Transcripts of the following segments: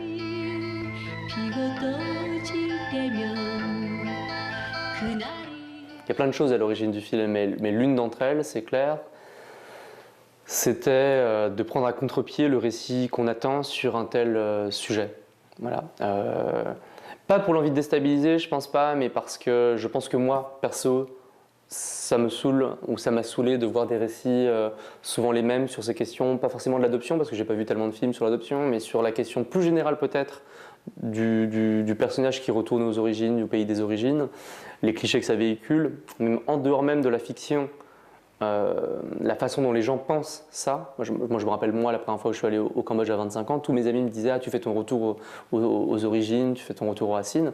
Il y a plein de choses à l'origine du film, mais l'une d'entre elles, c'est clair, c'était de prendre à contre-pied le récit qu'on attend sur un tel sujet. Voilà. Pas pour l'envie de déstabiliser, je pense pas, mais parce que je pense que moi, perso, ça me saoule, ou ça m'a saoulé de voir des récits souvent les mêmes sur ces questions, pas forcément de l'adoption, parce que j'ai pas vu tellement de films sur l'adoption, mais sur la question plus générale peut-être du personnage qui retourne aux origines, du pays des origines, les clichés que ça véhicule, même en dehors même de la fiction, la façon dont les gens pensent ça. Moi, je me rappelle, moi, la première fois où je suis allé au Cambodge à 25 ans, tous mes amis me disaient « Ah, tu fais ton retour aux origines, tu fais ton retour aux racines ».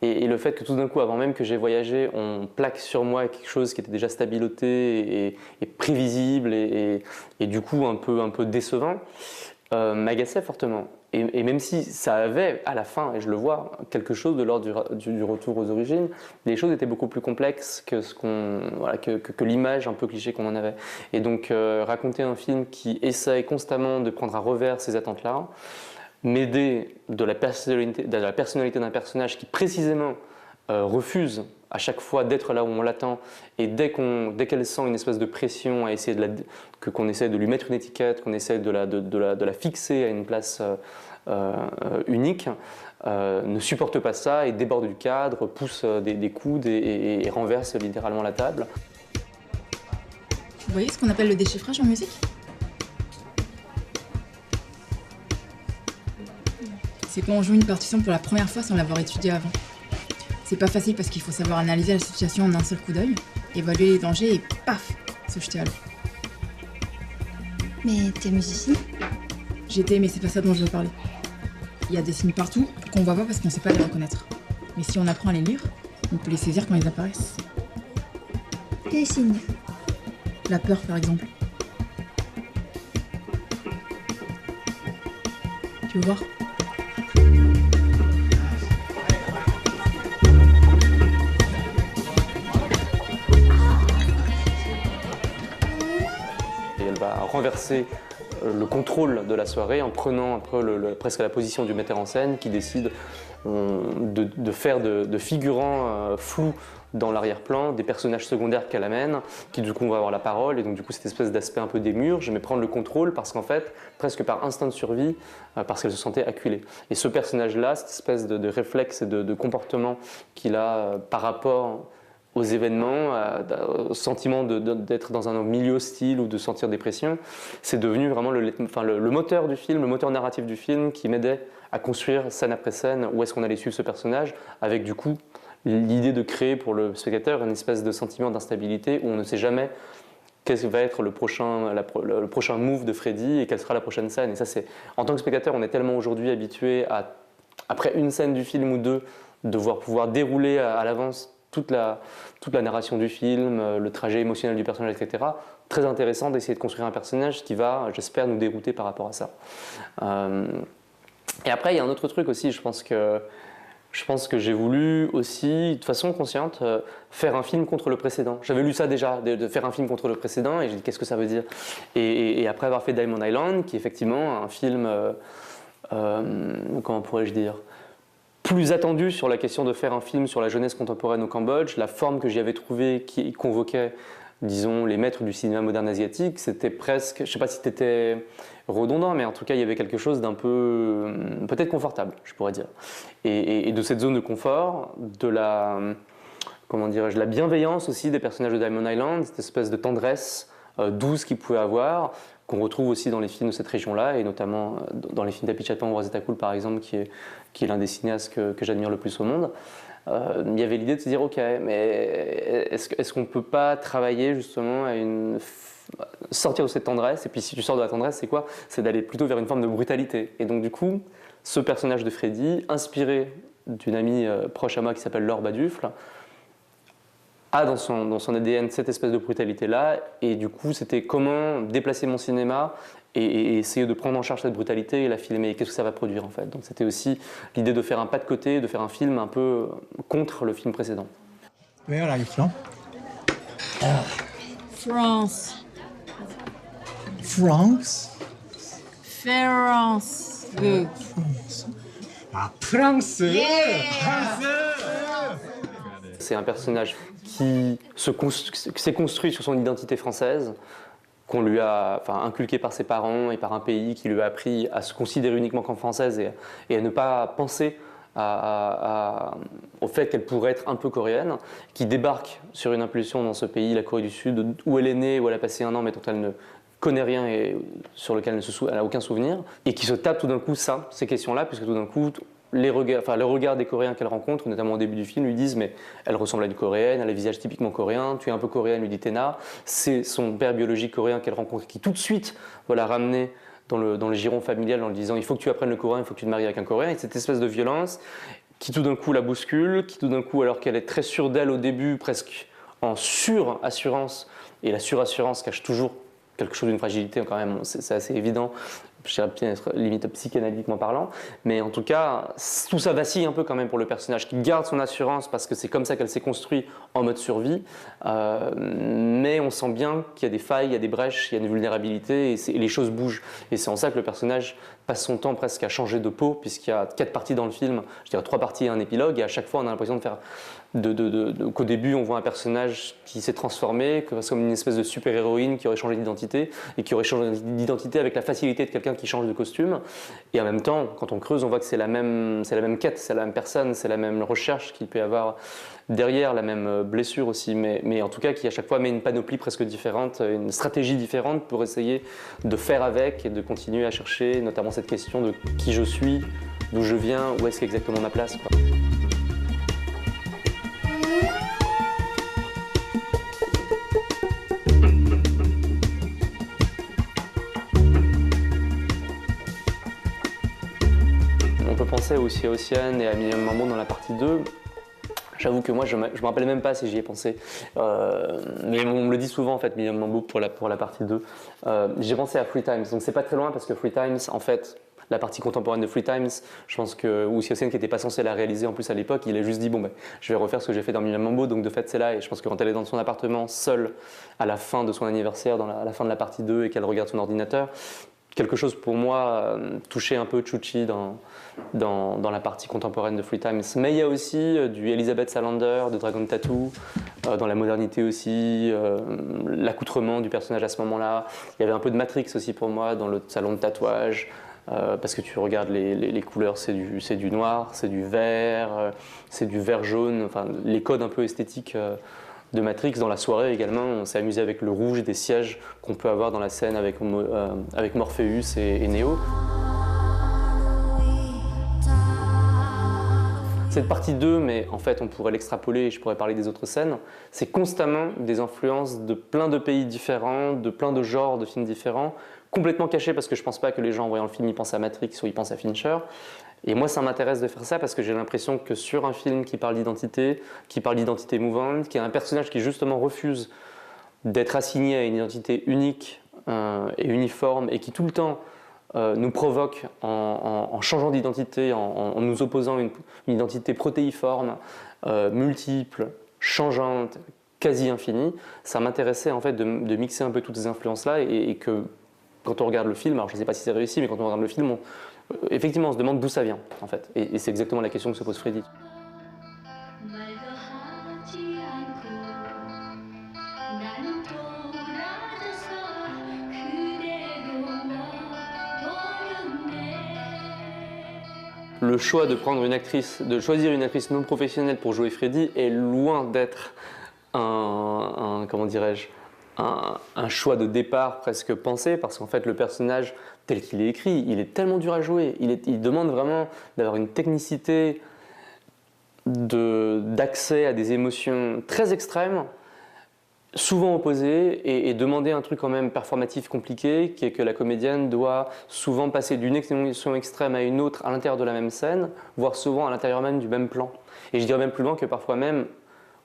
Et le fait que tout d'un coup, avant même que j'ai voyagé, on plaque sur moi quelque chose qui était déjà stabiloté et prévisible et du coup un peu décevant, m'agaçait fortement. Et même si ça avait, à la fin, et je le vois, quelque chose de l'ordre du retour aux origines, les choses étaient beaucoup plus complexes que, que l'image un peu cliché qu'on en avait. Et donc, raconter un film qui essaye constamment de prendre à revers ces attentes-là, m'aider de la personnalité d'un personnage qui, précisément, refuse à chaque fois d'être là où on l'attend, et dès qu'elle sent une espèce de pression à essayer qu'on essaie de lui mettre une étiquette, qu'on essaie de la fixer à une place unique, ne supporte pas ça et déborde du cadre, pousse des coudes et renverse littéralement la table. Vous voyez ce qu'on appelle le déchiffrage en musique? C'est quand on joue une partition pour la première fois sans l'avoir étudiée avant. C'est pas facile parce qu'il faut savoir analyser la situation en un seul coup d'œil, évaluer les dangers et paf, se jeter à l'eau. Mais t'es musicien? J'étais, mais c'est pas ça dont je veux parler. Il y a des signes partout qu'on voit pas parce qu'on sait pas les reconnaître. Mais si on apprend à les lire, on peut les saisir quand ils apparaissent. Quels signes? La peur, par exemple. Tu veux voir? Et elle va renverser le contrôle de la soirée en prenant un peu presque la position du metteur en scène qui décide de faire de figurants flous dans l'arrière-plan, des personnages secondaires qu'elle amène, qui du coup vont avoir la parole, et donc du coup cette espèce d'aspect un peu démiurge, mais prendre le contrôle parce qu'en fait, presque par instinct de survie, parce qu'elle se sentait acculée. Et ce personnage-là, cette espèce de réflexe et de comportement qu'il a par rapport aux événements, au sentiment d'être dans un milieu hostile ou de sentir des pressions, c'est devenu vraiment le moteur du film, le moteur narratif du film qui m'aidait à construire scène après scène où est-ce qu'on allait suivre ce personnage, avec du coup l'idée de créer pour le spectateur une espèce de sentiment d'instabilité où on ne sait jamais quel va être le prochain move de Freddy et quelle sera la prochaine scène. Et ça, en tant que spectateur, on est tellement aujourd'hui habitué à, après une scène du film ou deux, devoir pouvoir dérouler à l'avance toute la narration du film, le trajet émotionnel du personnage, etc. Très intéressant d'essayer de construire un personnage qui va, j'espère, nous dérouter par rapport à ça. Et après, il y a un autre truc aussi, je pense que j'ai voulu aussi, de façon consciente, faire un film contre le précédent. J'avais lu ça déjà, de faire un film contre le précédent, et j'ai dit qu'est-ce que ça veut dire. Et après avoir fait Diamond Island, qui est effectivement un film, comment pourrais-je dire, plus attendu sur la question de faire un film sur la jeunesse contemporaine au Cambodge, la forme que j'y avais trouvée qui convoquait, disons, les maîtres du cinéma moderne asiatique, c'était presque, je ne sais pas si c'était redondant, mais en tout cas il y avait quelque chose d'un peu, peut-être confortable, je pourrais dire. Et de cette zone de confort, de la, comment dirais-je, la bienveillance aussi des personnages de Diamond Island, cette espèce de tendresse douce qu'ils pouvaient avoir, qu'on retrouve aussi dans les films de cette région-là, et notamment dans les films d'Apichatpong Weerasethakul par exemple, qui est l'un des cinéastes que j'admire le plus au monde. Il y avait l'idée de se dire, ok, mais est-ce qu'on ne peut pas travailler justement à sortir de cette tendresse, et puis si tu sors de la tendresse, c'est quoi? C'est d'aller plutôt vers une forme de brutalité. Et donc du coup, ce personnage de Freddy, inspiré d'une amie proche à moi qui s'appelle Laure Badufle, a dans son ADN cette espèce de brutalité-là, et du coup c'était comment déplacer mon cinéma et essayer de prendre en charge cette brutalité et la filmer, et qu'est-ce que ça va produire en fait. Donc c'était aussi l'idée de faire un pas de côté, de faire un film un peu contre le film précédent. Where are you from? France. France? France. France. 아, 프랑스! 프랑스! C'est un personnage qui s'est construit sur son identité française, qu'on lui a inculqué par ses parents et par un pays qui lui a appris à se considérer uniquement comme française et à ne pas penser au fait qu'elle pourrait être un peu coréenne, qui débarque sur une impulsion dans ce pays, la Corée du Sud, où elle est née, où elle a passé un an, mais dont elle ne connaît rien et sur lequel elle n'a aucun souvenir, et qui se tape tout d'un coup ces questions-là, puisque tout d'un coup, le regard des Coréens qu'elle rencontre, notamment au début du film, lui disent mais elle ressemble à une Coréenne, elle a le visage typiquement coréen, tu es un peu coréenne, lui dit Tena. C'est son père biologique coréen qu'elle rencontre qui tout de suite va la ramener dans le giron familial en lui disant il faut que tu apprennes le coréen, il faut que tu te maries avec un Coréen, et cette espèce de violence qui tout d'un coup la bouscule, qui tout d'un coup, alors qu'elle est très sûre d'elle au début, presque en surassurance, et la surassurance cache toujours quelque chose d'une fragilité quand même, c'est assez évident, je dirais peut-être limite psychanalytiquement parlant, mais en tout cas, tout ça vacille un peu quand même pour le personnage qui garde son assurance parce que c'est comme ça qu'elle s'est construite en mode survie, mais on sent bien qu'il y a des failles, il y a des brèches, il y a une vulnérabilité et les choses bougent. Et c'est en ça que le personnage passe son temps presque à changer de peau, puisqu'il y a 4 parties dans le film, je dirais 3 parties et un épilogue, et à chaque fois on a l'impression de faire qu'au début on voit un personnage qui s'est transformé, comme une espèce de super-héroïne qui aurait changé d'identité, et qui aurait changé d'identité avec la facilité de quelqu'un qui change de costume. Et en même temps, quand on creuse, on voit que c'est la même quête, c'est la même personne, c'est la même recherche qu'il peut y avoir derrière, la même blessure aussi, mais en tout cas qui à chaque fois met une panoplie presque différente, une stratégie différente pour essayer de faire avec et de continuer à chercher notamment cette question de qui je suis, d'où je viens, où est-ce qu'exactement ma place, quoi. On peut penser aussi à Océane et à Myriam Mambo dans la partie 2. J'avoue que moi, je ne me rappelle même pas si j'y ai pensé. Mais on me le dit souvent, en fait, Myriam Mambo pour la partie 2. J'ai pensé à Free Times, donc c'est pas très loin parce que Free Times, en fait, la partie contemporaine de Free Times, je pense que Woussi Hossein, qui n'était pas censé la réaliser en plus à l'époque, il a juste dit bon, ben, je vais refaire ce que j'ai fait dans Myriam Mambo, donc de fait c'est là. Et je pense que quand elle est dans son appartement, seule, à la fin de son anniversaire, à la fin de la partie 2, et qu'elle regarde son ordinateur, quelque chose pour moi touchait un peu Chuchi dans la partie contemporaine de Free Times. Mais il y a aussi du Elizabeth Salander, de Dragon Tattoo, dans la modernité aussi, l'accoutrement du personnage à ce moment-là. Il y avait un peu de Matrix aussi pour moi dans le salon de tatouage, parce que tu regardes les couleurs, c'est du noir, c'est du vert, c'est du vert jaune, enfin les codes un peu esthétiques de Matrix. Dans la soirée également, on s'est amusé avec le rouge des sièges qu'on peut avoir dans la scène avec Morpheus et Neo. Cette partie 2, mais en fait on pourrait l'extrapoler et je pourrais parler des autres scènes, c'est constamment des influences de plein de pays différents, de plein de genres de films différents, complètement cachés parce que je pense pas que les gens en voyant le film ils pensent à Matrix ou ils pensent à Fincher. Et moi, ça m'intéresse de faire ça parce que j'ai l'impression que sur un film qui parle d'identité mouvante, qui a un personnage qui justement refuse d'être assigné à une identité unique et uniforme et qui tout le temps nous provoque en changeant d'identité, en nous opposant une identité protéiforme, multiple, changeante, quasi infinie, ça m'intéressait en fait de mixer un peu toutes ces influences-là et que quand on regarde le film, alors je ne sais pas si c'est réussi, mais quand on regarde le film, effectivement, on se demande d'où ça vient, en fait. Et c'est exactement la question que se pose Freddy. Le choix de choisir une actrice non professionnelle pour jouer Freddy est loin d'être comment dirais-je, un choix de départ presque pensé, parce qu'en fait le personnage tel qu'il est écrit, il est tellement dur à jouer, il demande vraiment d'avoir une technicité d'accès à des émotions très extrêmes, souvent opposées, et demander un truc quand même performatif compliqué, qui est que la comédienne doit souvent passer d'une émotion extrême à une autre à l'intérieur de la même scène, voire souvent à l'intérieur même du même plan. Et je dirais même plus loin que parfois même,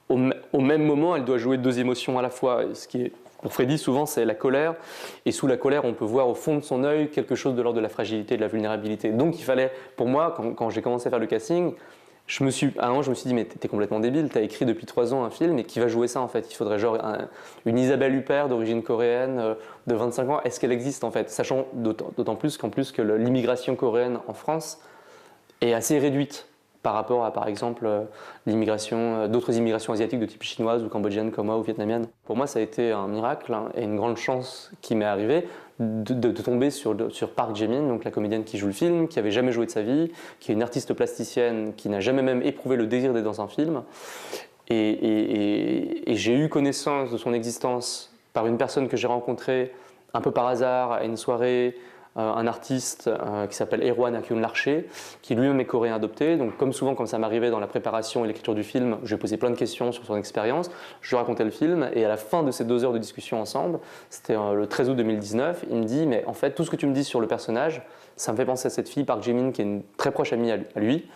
au même moment, elle doit jouer 2 émotions à la fois. Ce qui est, pour Freddy, souvent, c'est la colère. Et sous la colère, on peut voir au fond de son œil quelque chose de l'ordre de la fragilité, de la vulnérabilité. Donc il fallait, pour moi, quand j'ai commencé à faire le casting, à un moment, je me suis dit, mais t'es complètement débile, t'as écrit depuis 3 ans un film, et qui va jouer ça en fait? Il faudrait genre une Isabelle Huppert d'origine coréenne de 25 ans. Est-ce qu'elle existe en fait? Sachant d'autant plus qu'en plus que l'immigration coréenne en France est assez réduite par rapport à, par exemple, l'immigration, d'autres immigrations asiatiques de type chinoise ou cambodgienne comme moi ou vietnamienne. Pour moi, ça a été un miracle et une grande chance qui m'est arrivée de tomber sur Park Jae-min, donc la comédienne qui joue le film, qui avait jamais joué de sa vie, qui est une artiste plasticienne, qui n'a jamais même éprouvé le désir d'être dans un film. Et j'ai eu connaissance de son existence par une personne que j'ai rencontrée un peu par hasard à une soirée, un artiste qui s'appelle Erwan Akyun Larcher, qui lui-même est coréen adopté. Donc comme souvent, comme ça m'arrivait dans la préparation et l'écriture du film, je lui ai posé plein de questions sur son expérience, je lui racontais le film, et à la fin de ces 2 heures de discussion ensemble, c'était le 13 août 2019, il me dit « mais en fait, tout ce que tu me dis sur le personnage, ça me fait penser à cette fille, Park Jae-min, qui est une très proche amie à lui.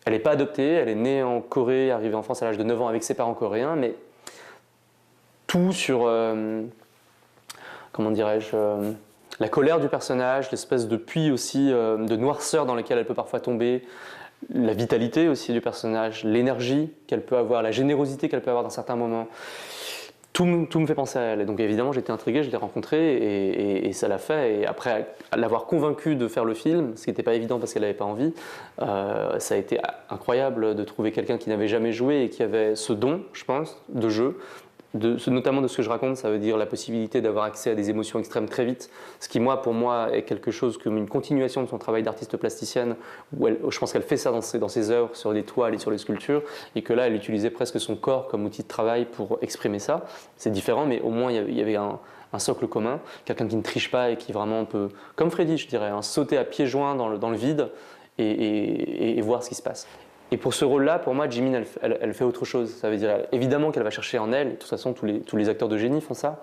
Elle n'est pas adoptée, elle est née en Corée, arrivée en France à l'âge de 9 ans avec ses parents coréens, mais tout sur, comment dirais-je, la colère du personnage, l'espèce de puits aussi de noirceur dans lequel elle peut parfois tomber, la vitalité aussi du personnage, l'énergie qu'elle peut avoir, la générosité qu'elle peut avoir dans certains moments. Tout me fait penser à elle. Et donc évidemment, j'étais intrigué, je l'ai rencontrée et ça l'a fait. Et après l'avoir convaincue de faire le film, ce qui n'était pas évident parce qu'elle n'avait pas envie, ça a été incroyable de trouver quelqu'un qui n'avait jamais joué et qui avait ce don, je pense, de jeu. Notamment de ce que je raconte, ça veut dire la possibilité d'avoir accès à des émotions extrêmes très vite, ce qui pour moi est quelque chose comme une continuation de son travail d'artiste plasticienne, où je pense qu'elle fait ça dans ses œuvres, sur les toiles et sur les sculptures, et que là elle utilisait presque son corps comme outil de travail pour exprimer ça. C'est différent, mais au moins il y avait un socle commun, quelqu'un qui ne triche pas et qui vraiment peut, comme Freddy je dirais, sauter à pieds joints dans le vide et voir ce qui se passe. Et pour ce rôle-là, pour moi, Jimin, elle fait autre chose. Ça veut dire évidemment qu'elle va chercher en elle, de toute façon tous les acteurs de génie font ça,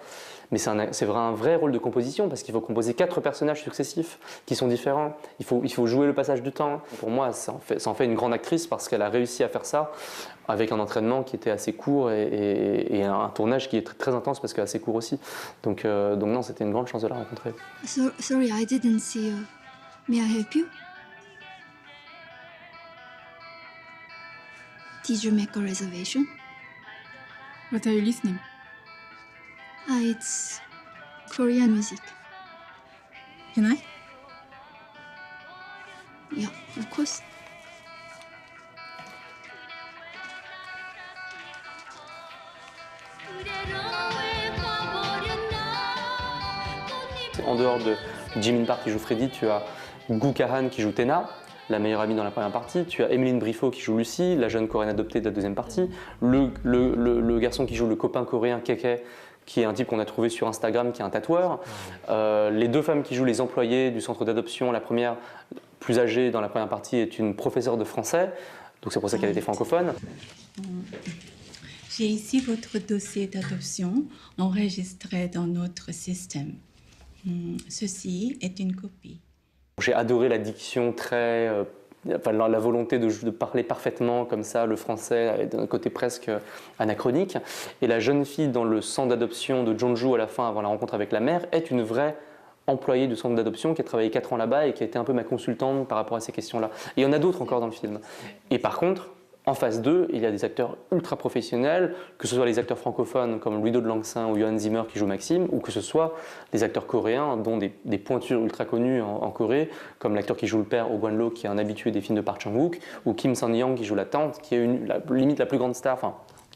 mais c'est un vrai rôle de composition parce qu'il faut composer 4 personnages successifs qui sont différents. Il faut jouer le passage du temps. Pour moi, ça en fait une grande actrice parce qu'elle a réussi à faire ça avec un entraînement qui était assez court et un tournage qui est très intense parce qu'assez court aussi. Donc non, c'était une grande chance de la rencontrer. Sorry, I didn't see you. May I help you? Did you make a reservation? What are you listening? It's Korean music. Can I? Yeah, of course. En dehors de Jimin Park qui joue Freddy, tu as Goo Kara-han qui joue Tena, la meilleure amie dans la première partie. Tu as Emeline Briffaut qui joue Lucie, la jeune coréenne adoptée de la deuxième partie. Le garçon qui joue le copain coréen Keke, qui est un type qu'on a trouvé sur Instagram, qui est un tatoueur. Les 2 femmes qui jouent les employés du centre d'adoption, la première, plus âgée dans la première partie, est une professeure de français. Donc c'est pour ça qu'elle était francophone. J'ai ici votre dossier d'adoption enregistré dans notre système. Ceci est une copie. J'ai adoré la diction la volonté de parler parfaitement comme ça, le français, d'un côté presque anachronique. Et la jeune fille dans le centre d'adoption de Jeonju à la fin, avant la rencontre avec la mère, est une vraie employée du centre d'adoption qui a travaillé 4 ans là-bas et qui a été un peu ma consultante par rapport à ces questions-là. Et il y en a d'autres encore dans le film. Et par contre, en phase 2, il y a des acteurs ultra professionnels, que ce soit les acteurs francophones comme Ludo de Langsin ou Johan Zimmer qui joue Maxime, ou que ce soit des acteurs coréens, dont des pointures ultra connues en Corée, comme l'acteur qui joue le père, Oh Gwan-lo, qui est un habitué des films de Park Chan-wook, ou Kim Sun-young qui joue la tante, qui est limite la plus grande star, enfin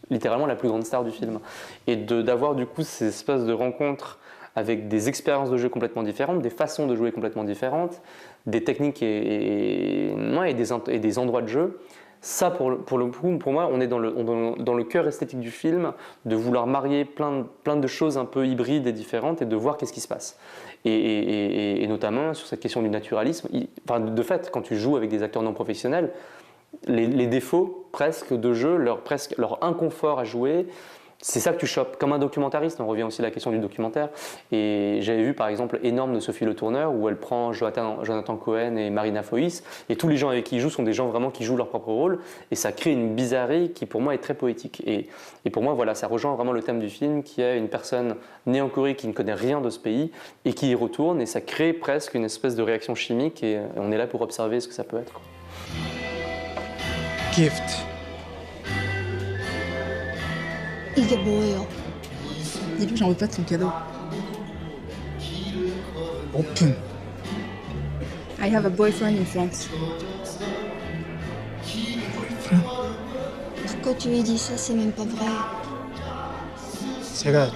littéralement la plus grande star du film. Et d'avoir du coup ces espèces de rencontres avec des expériences de jeu complètement différentes, des façons de jouer complètement différentes, des techniques et des endroits de jeu. Ça, pour le coup, pour moi, on est dans le cœur esthétique du film, de vouloir marier plein de choses un peu hybrides et différentes et de voir qu'est-ce qui se passe. Et notamment sur cette question du naturalisme, de fait, quand tu joues avec des acteurs non professionnels, les défauts presque de jeu, leur inconfort à jouer, c'est ça que tu chopes. Comme un documentariste, on revient aussi à la question du documentaire. Et j'avais vu par exemple Énorme de Sophie Le Tourneur, où elle prend Jonathan Cohen et Marina Foïs, et tous les gens avec qui ils jouent sont des gens vraiment qui jouent leur propre rôle, et ça crée une bizarrerie qui pour moi est très poétique. Et pour moi, voilà, ça rejoint vraiment le thème du film, qui est une personne née en Corée qui ne connaît rien de ce pays, et qui y retourne, et ça crée presque une espèce de réaction chimique, et on est là pour observer ce que ça peut être. Gift. 이게 뭐예요? Dis-lui que j'en veux pas de son cadeau. Open. I have a boyfriend in France. Pourquoi tu lui dis ça? C'est même pas vrai. 제가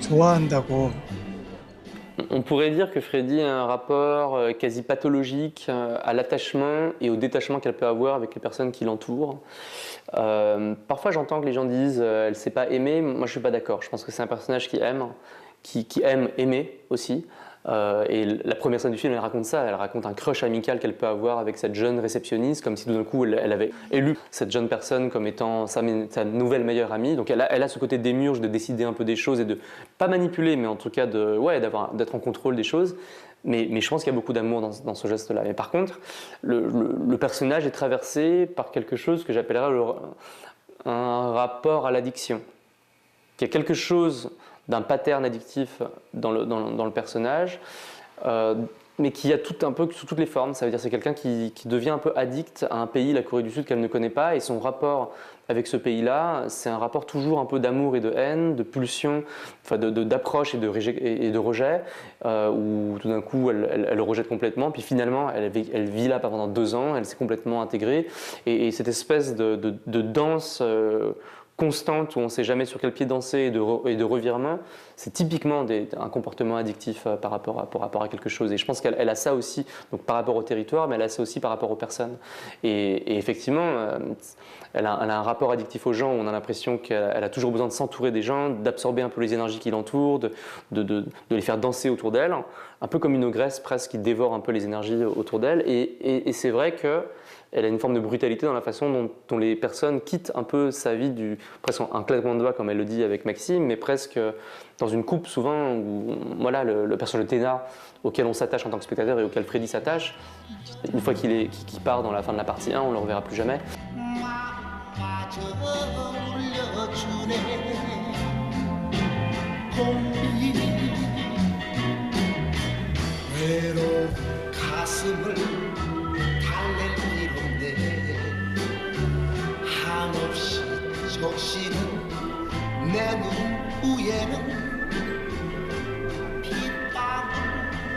좋아한다고. On pourrait dire que Freddy a un rapport quasi pathologique à l'attachement et au détachement qu'elle peut avoir avec les personnes qui l'entourent. Parfois j'entends que les gens disent elle ne sait pas aimer, moi je ne suis pas d'accord. Je pense que c'est un personnage qui aime, qui aime aimer aussi. Et la première scène du film, elle raconte ça, elle raconte un crush amical qu'elle peut avoir avec cette jeune réceptionniste, comme si tout d'un coup elle avait élu cette jeune personne comme étant sa nouvelle meilleure amie. Donc elle a ce côté démiurge de décider un peu des choses et de, pas manipuler, mais en tout cas d'être en contrôle des choses. Mais je pense qu'il y a beaucoup d'amour dans ce geste-là. Mais par contre, le personnage est traversé par quelque chose que j'appellerais un rapport à l'addiction. Il y a quelque chose d'un pattern addictif dans le personnage, mais qui a tout un peu sous toutes les formes. Ça veut dire que c'est quelqu'un qui devient un peu addict à un pays, la Corée du Sud, qu'elle ne connaît pas, et son rapport avec ce pays-là, c'est un rapport toujours un peu d'amour et de haine, de pulsion, enfin d'approche et de rejet, où tout d'un coup elle le rejette complètement, puis finalement elle vit là pendant 2 ans, elle s'est complètement intégrée, et cette espèce de danse constante où on ne sait jamais sur quel pied danser et de revirement, c'est typiquement un comportement addictif par rapport à quelque chose. Et je pense qu'elle a ça aussi, donc par rapport au territoire, mais elle a ça aussi par rapport aux personnes. Et effectivement, elle a un rapport addictif aux gens où on a l'impression qu'elle a toujours besoin de s'entourer des gens, d'absorber un peu les énergies qui l'entourent, de les faire danser autour d'elle, un peu comme une ogresse presque qui dévore un peu les énergies autour d'elle. Et c'est vrai que elle a une forme de brutalité dans la façon dont les personnes quittent un peu sa vie, presque un claquement de doigts comme elle le dit avec Maxime, mais presque dans une coupe souvent où voilà, le personnage de Ténard auquel on s'attache en tant que spectateur et auquel Freddy s'attache, une fois qu'il part dans la fin de la partie 1, on ne le reverra plus jamais.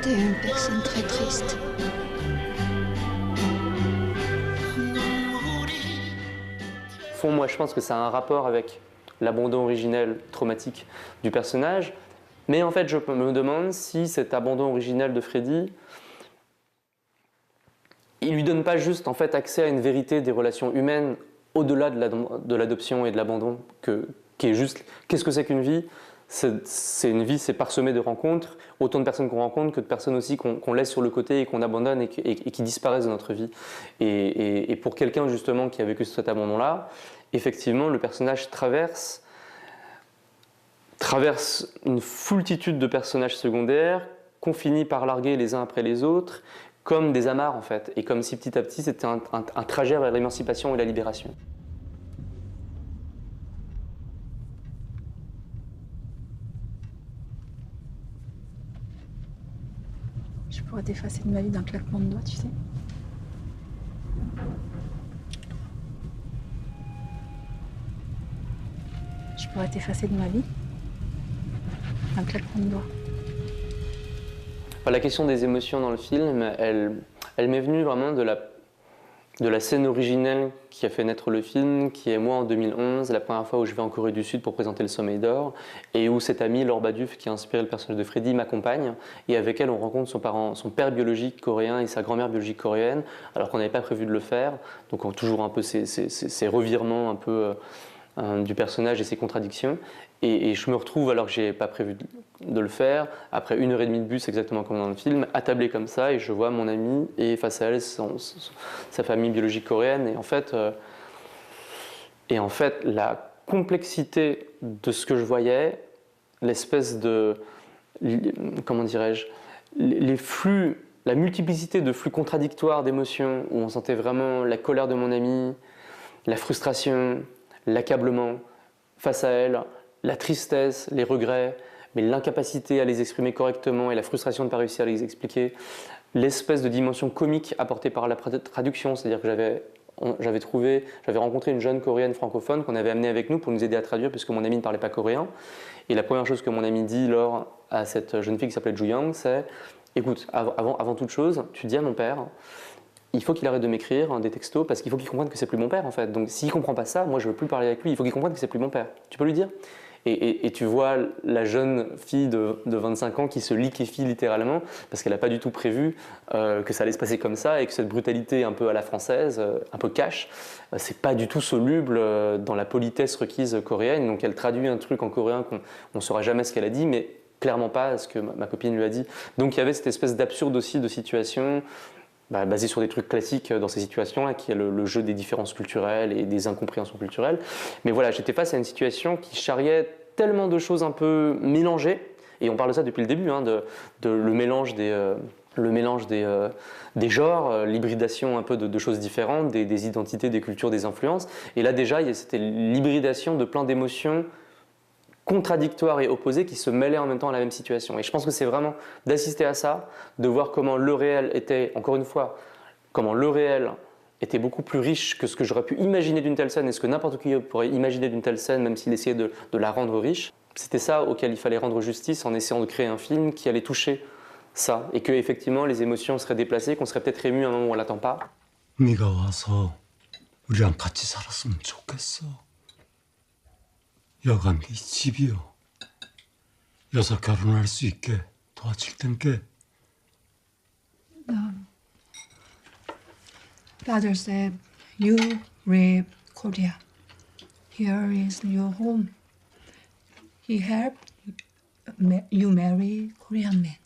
T'es une personne très triste. Au fond, moi, je pense que ça a un rapport avec l'abandon originel traumatique du personnage. Mais en fait, je me demande si cet abandon originel de Freddy, il lui donne pas juste en fait accès à une vérité des relations humaines au-delà de l'adoption et de l'abandon, qui est juste qu'est-ce que c'est qu'une vie? C'est une vie, c'est parsemé de rencontres, autant de personnes qu'on rencontre que de personnes aussi qu'on laisse sur le côté et qu'on abandonne et qui disparaissent de notre vie. Et pour quelqu'un justement qui a vécu cet abandon-là, effectivement, le personnage traverse une foultitude de personnages secondaires qu'on finit par larguer les uns après les autres, comme des amarres en fait, et comme si petit à petit c'était un trajet vers l'émancipation et la libération. Je pourrais t'effacer de ma vie d'un claquement de doigts, tu sais. Je pourrais t'effacer de ma vie d'un claquement de doigts. La question des émotions dans le film, elle m'est venue vraiment de la scène originelle qui a fait naître le film, qui est moi en 2011, la première fois où je vais en Corée du Sud pour présenter le Sommeil d'Or, et où cette amie, Laure Baduff, qui a inspiré le personnage de Freddy, m'accompagne, et avec elle on rencontre son père biologique coréen et sa grand-mère biologique coréenne, alors qu'on n'avait pas prévu de le faire, donc on a toujours un peu ces revirements un peu du personnage et ses contradictions. Et je me retrouve, alors que je n'avais pas prévu de le faire, après 1h30 de bus, exactement comme dans le film, attablé comme ça, et je vois mon amie, et face à elle, sa famille biologique coréenne. Et en fait, la complexité de ce que je voyais, l'espèce de... Comment dirais-je? Les flux, la multiplicité de flux contradictoires d'émotions, où on sentait vraiment la colère de mon amie, la frustration, l'accablement face à elle, la tristesse, les regrets, mais l'incapacité à les exprimer correctement et la frustration de ne pas réussir à les expliquer, l'espèce de dimension comique apportée par la traduction, c'est-à-dire que j'avais rencontré une jeune coréenne francophone qu'on avait amenée avec nous pour nous aider à traduire puisque mon ami ne parlait pas coréen. Et la première chose que mon ami dit à cette jeune fille qui s'appelait Ju Young, c'est « Écoute, avant toute chose, tu dis à mon père il faut qu'il arrête de m'écrire des textos parce qu'il faut qu'il comprenne que c'est plus mon père en fait. Donc s'il comprend pas ça, moi je veux plus parler avec lui, il faut qu'il comprenne que c'est plus mon père. Tu peux lui dire ? Et tu vois la jeune fille de 25 ans qui se liquéfie littéralement parce qu'elle n'a pas du tout prévu que ça allait se passer comme ça et que cette brutalité un peu à la française, un peu cash, c'est pas du tout soluble dans la politesse requise coréenne. Donc elle traduit un truc en coréen qu'on ne saura jamais ce qu'elle a dit, mais clairement pas ce que ma copine lui a dit. Donc il y avait cette espèce d'absurde aussi de situation basée sur des trucs classiques dans ces situations-là, qui est le jeu des différences culturelles et des incompréhensions culturelles. Mais voilà, j'étais face à une situation qui charriait tellement de choses un peu mélangées, et on parle de ça depuis le début, hein, le mélange des genres, l'hybridation un peu de choses différentes, des identités, des cultures, des influences. Et là déjà, c'était l'hybridation de plein d'émotions contradictoires et opposées qui se mêlaient en même temps à la même situation. Et je pense que c'est vraiment d'assister à ça, de voir comment le réel était, encore une fois, comment le réel était beaucoup plus riche que ce que j'aurais pu imaginer d'une telle scène et ce que n'importe qui pourrait imaginer d'une telle scène, même s'il essayait de la rendre riche. C'était ça auquel il fallait rendre justice en essayant de créer un film qui allait toucher ça et que effectivement les émotions seraient déplacées, qu'on serait peut-être ému à un moment où on l'attend pas. 네가 와서 우리랑 같이 살았으면 좋겠어. 여가 네 집이요. 여서 결혼할 수 있게 도와줄 텐게. Father said, you rape Korea. Here is your home. He helped you marry Korean man.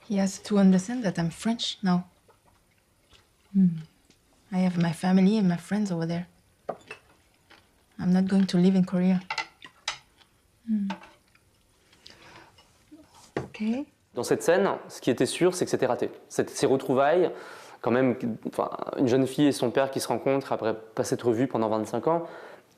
He has to understand that I'm French now. I have my family and my friends over there. I'm not going to live in Korea. Okay. Dans cette scène, ce qui était sûr, c'est que c'était raté. Ces retrouvailles, quand même, enfin, une jeune fille et son père qui se rencontrent après pas s'être revus pendant 25 ans,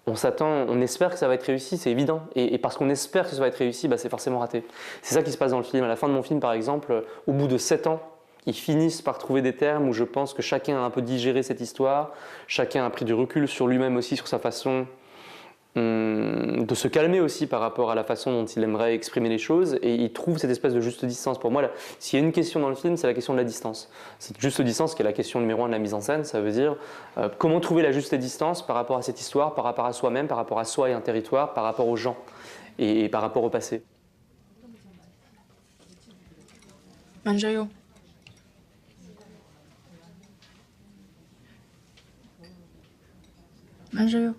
on s'attend, on espère que ça va être réussi, c'est évident. Et parce qu'on espère que ça va être réussi, c'est forcément raté. C'est ça qui se passe dans le film. À la fin de mon film, par exemple, au bout de 7 ans, ils finissent par trouver des termes où je pense que chacun a un peu digéré cette histoire, chacun a pris du recul sur lui-même aussi, sur sa façon de se calmer aussi par rapport à la façon dont il aimerait exprimer les choses, et il trouve cette espèce de juste distance. Pour moi, s'il y a une question dans le film, c'est la question de la distance. Cette juste distance qui est la question numéro 1 de la mise en scène, ça veut dire comment trouver la juste distance par rapport à cette histoire, par rapport à soi-même, par rapport à soi et un territoire, par rapport aux gens et par rapport au passé. 만져요. 만져요.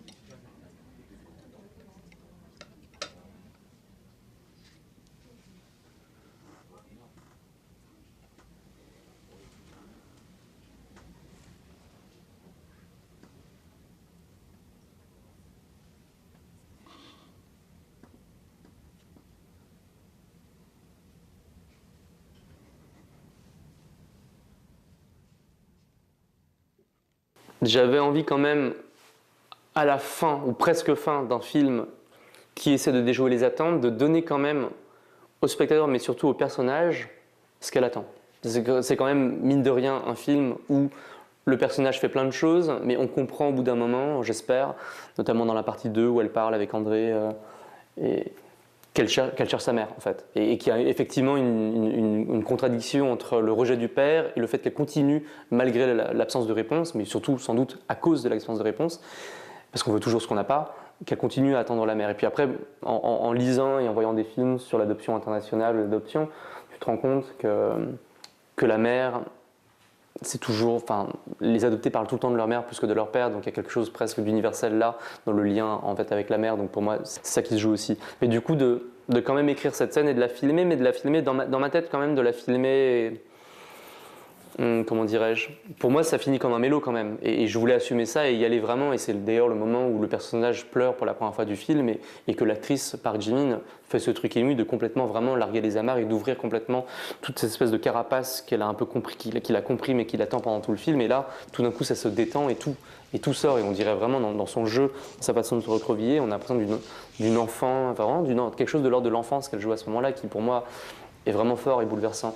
J'avais envie quand même, à la fin, ou presque fin d'un film qui essaie de déjouer les attentes, de donner quand même au spectateur, mais surtout au personnage, ce qu'elle attend. C'est quand même, mine de rien, un film où le personnage fait plein de choses, mais on comprend au bout d'un moment, j'espère, notamment dans la partie 2 où elle parle avec André, qu'elle cherche sa mère, en fait. Et qu'il y a effectivement une contradiction entre le rejet du père et le fait qu'elle continue, malgré l'absence de réponse, mais surtout, sans doute, à cause de l'absence de réponse, parce qu'on veut toujours ce qu'on n'a pas, qu'elle continue à attendre la mère. Et puis après, en lisant et en voyant des films sur l'adoption internationale, l'adoption, tu te rends compte que la mère, c'est toujours, enfin, les adoptés parlent tout le temps de leur mère plus que de leur père, donc il y a quelque chose presque d'universel là, dans le lien en fait avec la mère, donc pour moi c'est ça qui se joue aussi. Mais du coup de quand même écrire cette scène et de la filmer, mais de la filmer dans ma tête quand même, de la filmer, comment dirais-je, pour moi ça finit comme un mélo quand même, et je voulais assumer ça et y aller vraiment, et c'est d'ailleurs le moment où le personnage pleure pour la première fois du film, et que l'actrice Park Ji-min fait ce truc ému de complètement vraiment larguer les amarres et d'ouvrir complètement toute cette espèce de carapace qu'elle a un peu compris, qu'il a compris mais qu'il attend pendant tout le film, et là tout d'un coup ça se détend et tout sort, et on dirait vraiment dans son jeu, sa façon de se recroqueviller, on a l'impression d'une enfant, enfin vraiment quelque chose de l'ordre de l'enfance qu'elle joue à ce moment-là, qui pour moi est vraiment fort et bouleversant.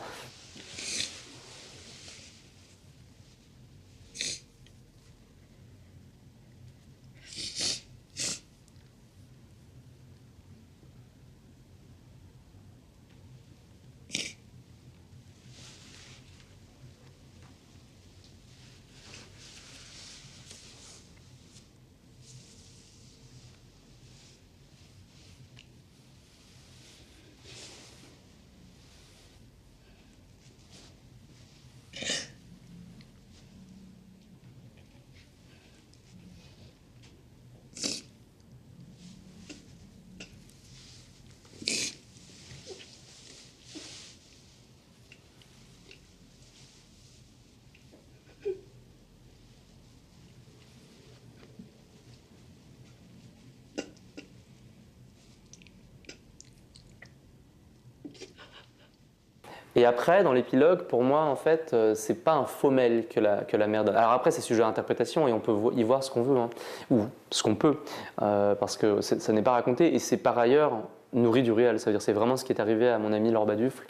Et après, dans l'épilogue, pour moi, en fait, c'est pas un faux mail que la mère donne. Alors après, c'est sujet à interprétation et on peut y voir ce qu'on veut, hein, ou ce qu'on peut, parce que ça n'est pas raconté. Et c'est par ailleurs nourri du réel. Ça veut dire c'est vraiment ce qui est arrivé à mon amie Laure Badufle,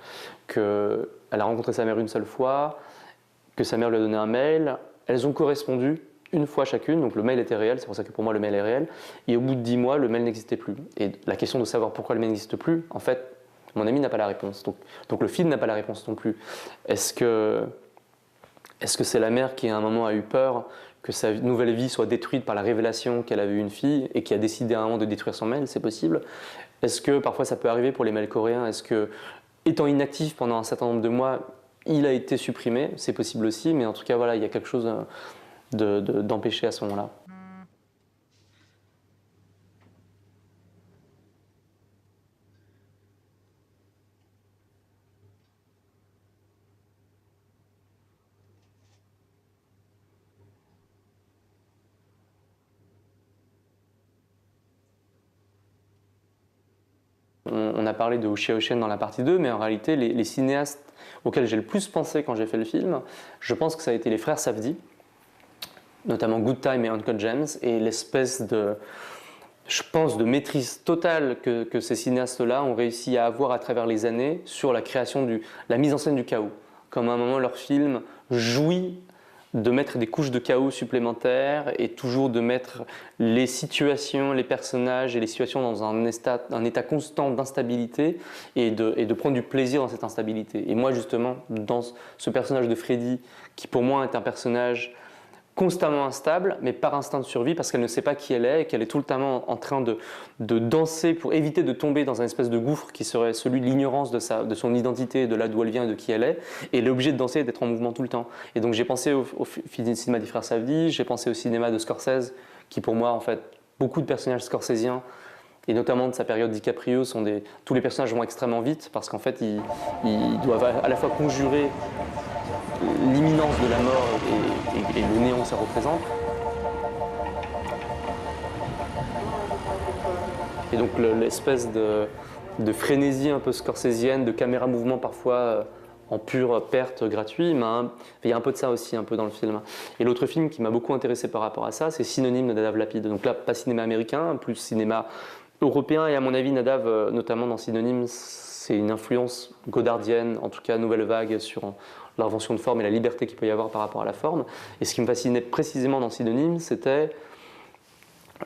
qu'elle a rencontré sa mère une seule fois, que sa mère lui a donné un mail. Elles ont correspondu une fois chacune, donc le mail était réel, c'est pour ça que pour moi le mail est réel. Et au bout de 10 mois, le mail n'existait plus. Et la question de savoir pourquoi le mail n'existe plus, en fait, mon ami n'a pas la réponse. Donc le film n'a pas la réponse non plus. Est-ce que c'est la mère qui à un moment a eu peur que sa nouvelle vie soit détruite par la révélation qu'elle avait eu une fille et qui a décidé à un moment de détruire son mail? C'est possible. Est-ce que parfois ça peut arriver pour les mails coréens? Est-ce que, étant inactif pendant un certain nombre de mois, il a été supprimé? C'est possible aussi, mais en tout cas, voilà, il y a quelque chose d'empêché à ce moment-là. On a parlé de Wu Xiaoxian dans la partie 2, mais en réalité, les cinéastes auxquels j'ai le plus pensé quand j'ai fait le film, je pense que ça a été les frères Safdie, notamment Good Time et Uncut Gems, et l'espèce de, je pense, de maîtrise totale que ces cinéastes-là ont réussi à avoir à travers les années sur la création la mise en scène du chaos. Comme à un moment, leur film jouit de mettre des couches de chaos supplémentaires et toujours de mettre les situations, les personnages et les situations dans un état constant d'instabilité et de prendre du plaisir dans cette instabilité. Et moi, justement, dans ce personnage de Freddy, qui pour moi est un personnage constamment instable, mais par instinct de survie, parce qu'elle ne sait pas qui elle est et qu'elle est tout le temps en train de danser pour éviter de tomber dans un espèce de gouffre qui serait celui de l'ignorance de son identité, de là d'où elle vient et de qui elle est, et elle est obligée de danser et d'être en mouvement tout le temps. Et donc j'ai pensé au cinéma des frères Safdie, j'ai pensé au cinéma de Scorsese, qui pour moi, en fait, beaucoup de personnages scorsésiens, et notamment de sa période DiCaprio, tous les personnages vont extrêmement vite, parce qu'en fait, ils doivent à la fois conjurer l'imminence de la mort et le néant que ça représente. Et donc l'espèce de frénésie un peu scorsésienne, de caméra mouvement parfois en pure perte gratuit, il y a un peu de ça aussi un peu dans le film. Et l'autre film qui m'a beaucoup intéressé par rapport à ça, c'est Synonyme de Nadav Lapid. Donc là, pas cinéma américain, plus cinéma européen, et à mon avis, Nadav, notamment dans Synonyme, c'est une influence godardienne, en tout cas nouvelle vague sur l'invention de forme et la liberté qu'il peut y avoir par rapport à la forme. Et ce qui me fascinait précisément dans Synonyme, c'était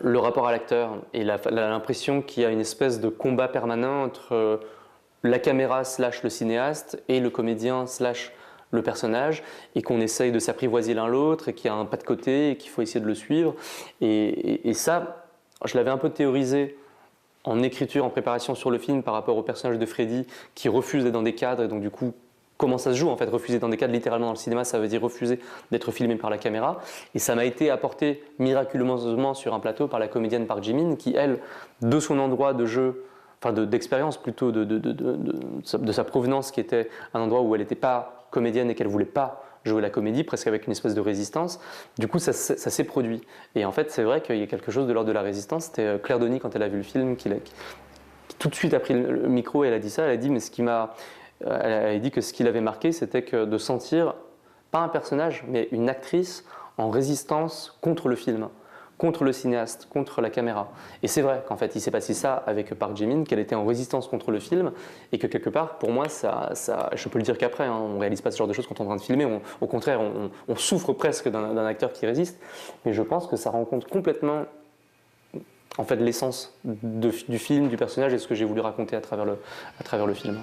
le rapport à l'acteur et l'impression qu'il y a une espèce de combat permanent entre la caméra / le cinéaste et le comédien / le personnage, et qu'on essaye de s'apprivoiser l'un l'autre et qu'il y a un pas de côté et qu'il faut essayer de le suivre. Et ça, je l'avais un peu théorisé en écriture, en préparation sur le film par rapport au personnage de Freddy qui refuse d'être dans des cadres, et donc du coup, comment ça se joue en fait, refuser dans des cadres, littéralement dans le cinéma, ça veut dire refuser d'être filmé par la caméra. Et ça m'a été apporté miraculeusement sur un plateau par la comédienne Park Ji-min qui, elle, de son endroit de jeu, enfin d'expérience plutôt, de sa provenance, qui était un endroit où elle n'était pas comédienne et qu'elle ne voulait pas jouer la comédie, presque avec une espèce de résistance. Du coup, ça s'est produit. Et en fait, c'est vrai qu'il y a quelque chose de l'ordre de la résistance. C'était Claire Denis, quand elle a vu le film, qui tout de suite a pris le micro et elle a dit ça. Elle a dit, mais elle a dit que ce qui l'avait marqué, c'était que de sentir, pas un personnage, mais une actrice en résistance contre le film, contre le cinéaste, contre la caméra. Et c'est vrai qu'en fait, il s'est passé ça avec Park Ji-min, qu'elle était en résistance contre le film, et que quelque part, pour moi, je peux le dire qu'après, on ne réalise pas ce genre de choses quand on est en train de filmer, au contraire, on souffre presque d'un acteur qui résiste, mais je pense que ça rend compte complètement en fait, l'essence du film, du personnage, et ce que j'ai voulu raconter à travers le film.